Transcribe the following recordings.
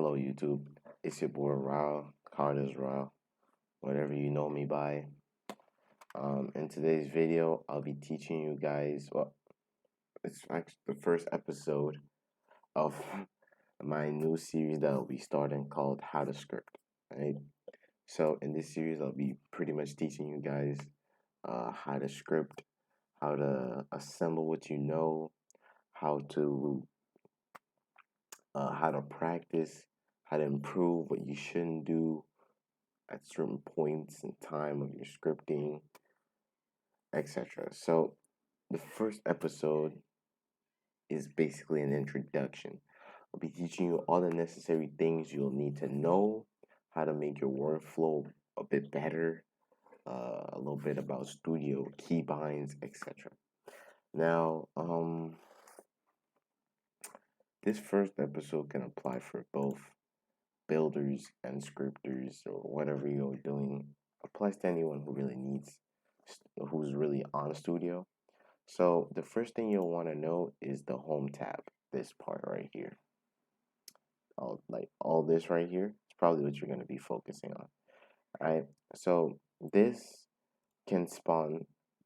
Hello, YouTube. It's your boy Rao, Carter's Rao, whatever you know me by. In today's video, I'll be teaching you guys. Well, it's actually the first episode of my new series that I'll be starting called How to Script. Right. So in this series, I'll be pretty much teaching you guys how to script, how to assemble what you know, how to practice, how to improve what you shouldn't do at certain points in time of your scripting, etc. So the first episode is basically an introduction. I'll be teaching you all the necessary things you'll need to know, how to make your workflow a bit better, a little bit about studio keybinds, etc. Now, this first episode can apply for both builders and scripters or whatever you're doing. Applies to anyone who really needs, who's really on studio. So the first thing you'll want to know is the home tab, this part right here. All this right here is probably what you're going to be focusing on. All right. So this can spawn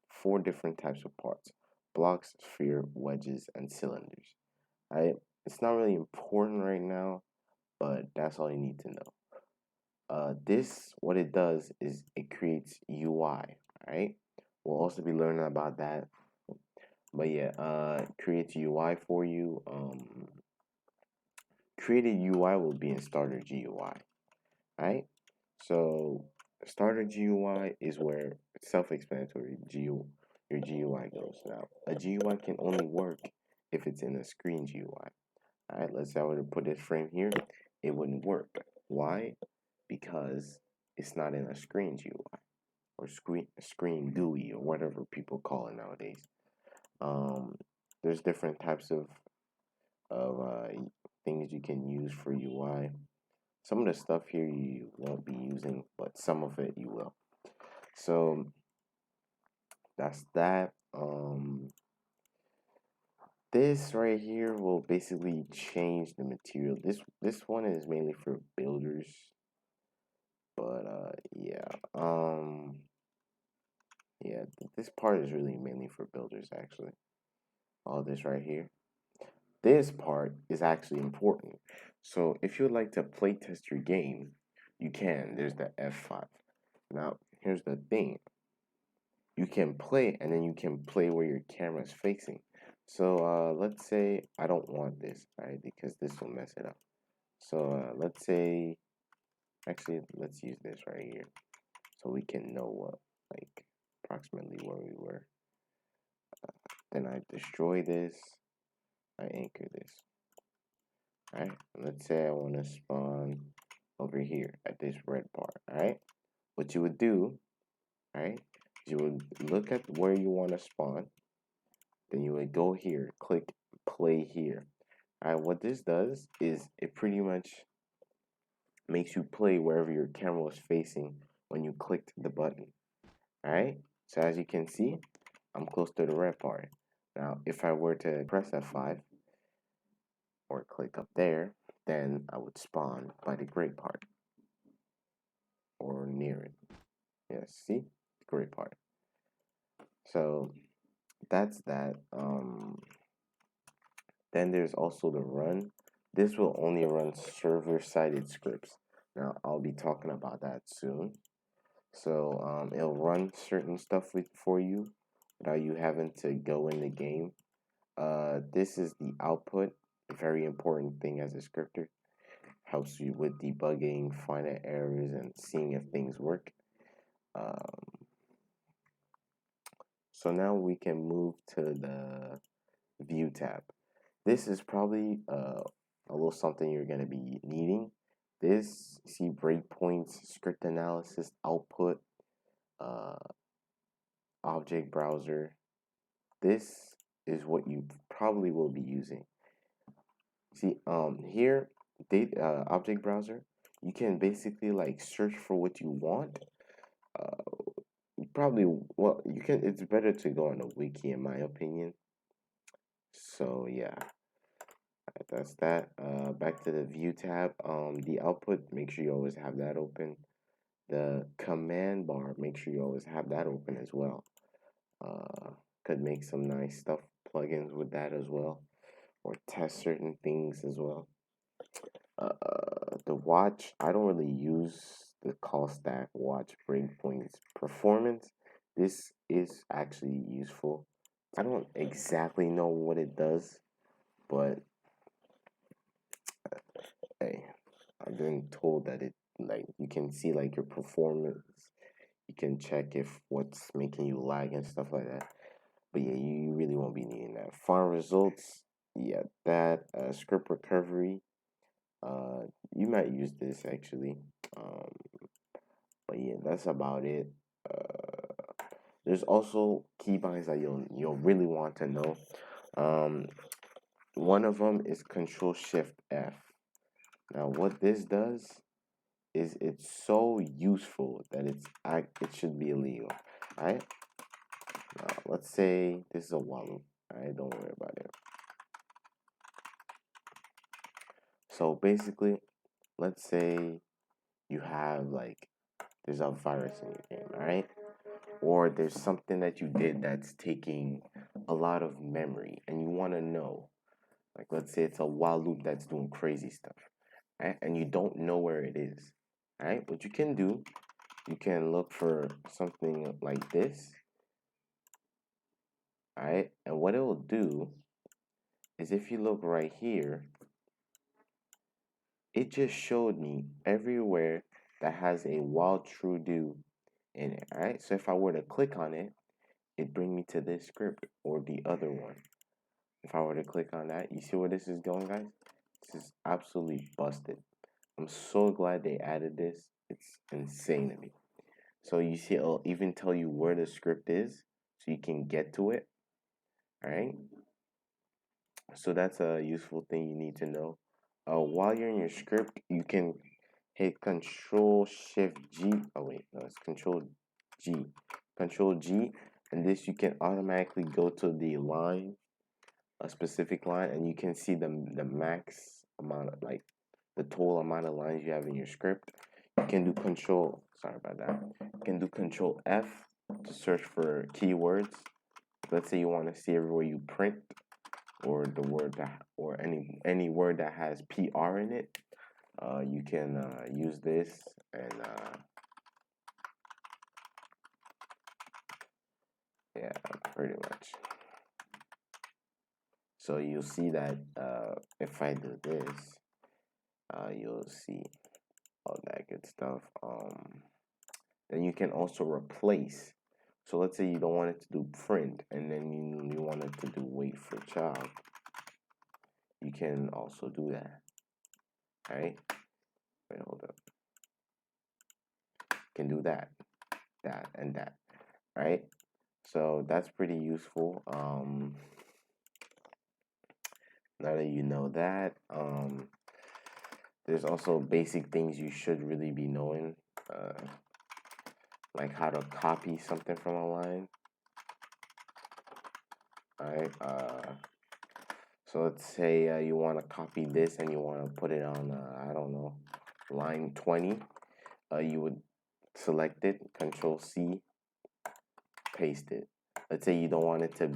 4 different types of parts: blocks, sphere, wedges, and cylinders. All right. It's not really important right now, but that's all you need to know. This, what it does is it creates UI. All right. We'll also be learning about that. But yeah, creates UI for you. Created UI will be in starter GUI. Right? So starter GUI is where self-explanatory your GUI goes. Now, a GUI can only work if it's in a screen GUI. All right, let's say I were to put this frame here, it wouldn't work. Why? Because it's not in a screen GUI or screen GUI or whatever people call it nowadays. There's different types of things you can use for UI. Some of the stuff here you won't be using, but some of it you will. So that's that. This right here will basically change the material. This one is mainly for builders, but yeah. Yeah, this part is really mainly for builders actually. All this right here. This part is actually important. So if you would like to play test your game, you can. There's the F5. Now, here's the thing. You can play and then you can play where your camera is facing. So let's say I don't want this, right? Because this will mess it up. So let's say, actually, let's use this right here so we can know what, like, approximately where we were. Then I destroy this. I anchor this. Alright, let's say I want to spawn over here at this red part. Alright, what you would do, alright, you would look at where you want to spawn. Then you would go here, click play here. Alright, what this does is it pretty much makes you play wherever your camera was facing when you clicked the button. Alright, so as you can see, I'm close to the red part. Now, if I were to press F5 or click up there, then I would spawn by the gray part or near it. Yes, see, gray part. So that's that. Then there's also the run. This will only run server-sided scripts. Now I'll be talking about that soon. So it'll run certain stuff for you without you having to go in the game. This is the output. A very important thing as a scripter. Helps you with debugging, finding errors, and seeing if things work. So now we can move to the view tab. This is probably a little something you're going to be needing. This, see breakpoints, script analysis, output, uh, object browser. This is what you probably will be using. See, here, object browser, you can basically like search for what you want. Probably, well, you can. It's better to go on a wiki, in my opinion. So yeah, That's that. Back to the view tab. The output, make sure you always have that open. The command bar, make sure you always have that open as well. Could make some nice stuff, plugins with that as well, or test certain things as well. The watch, I don't really use the call stack watch breakpoints performance. This is actually useful. I don't exactly know what it does, but hey, I've been told that it, like, you can see like your performance. You can check if what's making you lag and stuff like that. But yeah, you really won't be needing that. Farm results, yeah, that script recovery. You might use this actually. Um, but yeah, that's about it. There's also keybinds that you'll really want to know. Um, One of them is Control Shift F. Now, what this does is it's so useful that it should be illegal. Alright? Let's say this is a while. Alright, don't worry about it. So basically, let's say you have like there's a virus in your game, alright? Or there's something that you did that's taking a lot of memory and you want to know. Like let's say it's a while loop that's doing crazy stuff, right? And you don't know where it is. Right? What you can do, you can look for something like this. Alright? And what it will do is if you look right here, it just showed me everywhere that has a while true do in it. Alright? So if I were to click on it, it bring me to this script or the other one. If I were to click on that, you see where this is going, guys? This is absolutely busted. I'm so glad they added this. It's insane to me. So you see, it'll even tell you where the script is so you can get to it. All right. So that's a useful thing you need to know. While you're in your script, you can hit Control Shift G. Oh wait, no, it's Control G. Control G, and this you can automatically go to the line, a specific line, and you can see the max amount of like the total amount of lines you have in your script. You can do Control. Sorry about that. You can do Control F to search for keywords. Let's say you want to see everywhere you print or the word that or any word that has PR in it. You can use this and yeah, pretty much. So you'll see that if I do this, you'll see all that good stuff. Then you can also replace. So let's say you don't want it to do print, and then you want it to do wait for child. You can also do that. All right. Wait, hold up. You can do that, and that. Right. So that's pretty useful. Now that you know that, there's also basic things you should really be knowing, like how to copy something from a line. All right. So let's say you want to copy this and you want to put it on, I don't know, line 20. You would select it, Control C, paste it. Let's say you don't want it to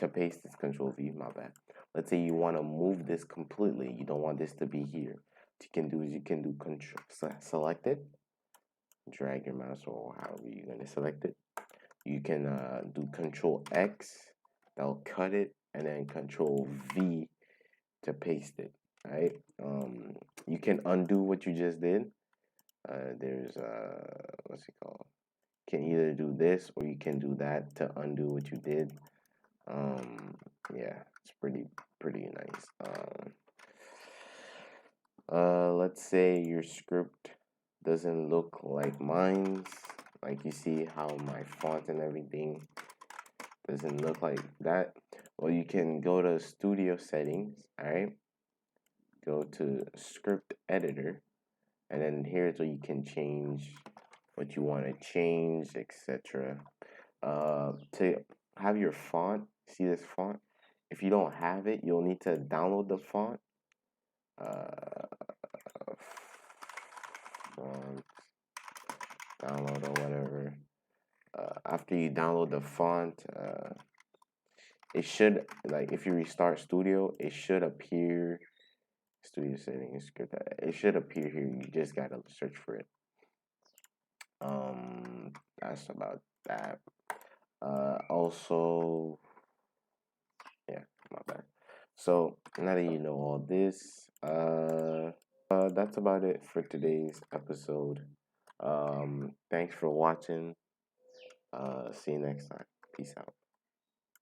paste this, Control V, my bad. Let's say you want to move this completely. You don't want this to be here. What you can do is you can do Control, select it, drag your mouse or however you're going to select it. You can do Control X, that'll cut it, and then Control V to paste it. Right? You can undo what you just did. There's what's it called? You can either do this or you can do that to undo what you did. Yeah, it's pretty nice. Let's say your script doesn't look like mine's. Like you see how my font and everything doesn't look like that. Well, you can go to Studio Settings. All right. Go to Script Editor, and then here's where you can change what you want to change, etc. To have your font, see this font? If you don't have it, you'll need to download the font uh, font, download or whatever. After you download the font, it should, like, if you restart Studio, it should appear. Studio settings, script. It should appear here. You just gotta search for it. That's about that. Also, yeah, my bad. So now that you know all this, that's about it for today's episode. Thanks for watching. See you next time. Peace out.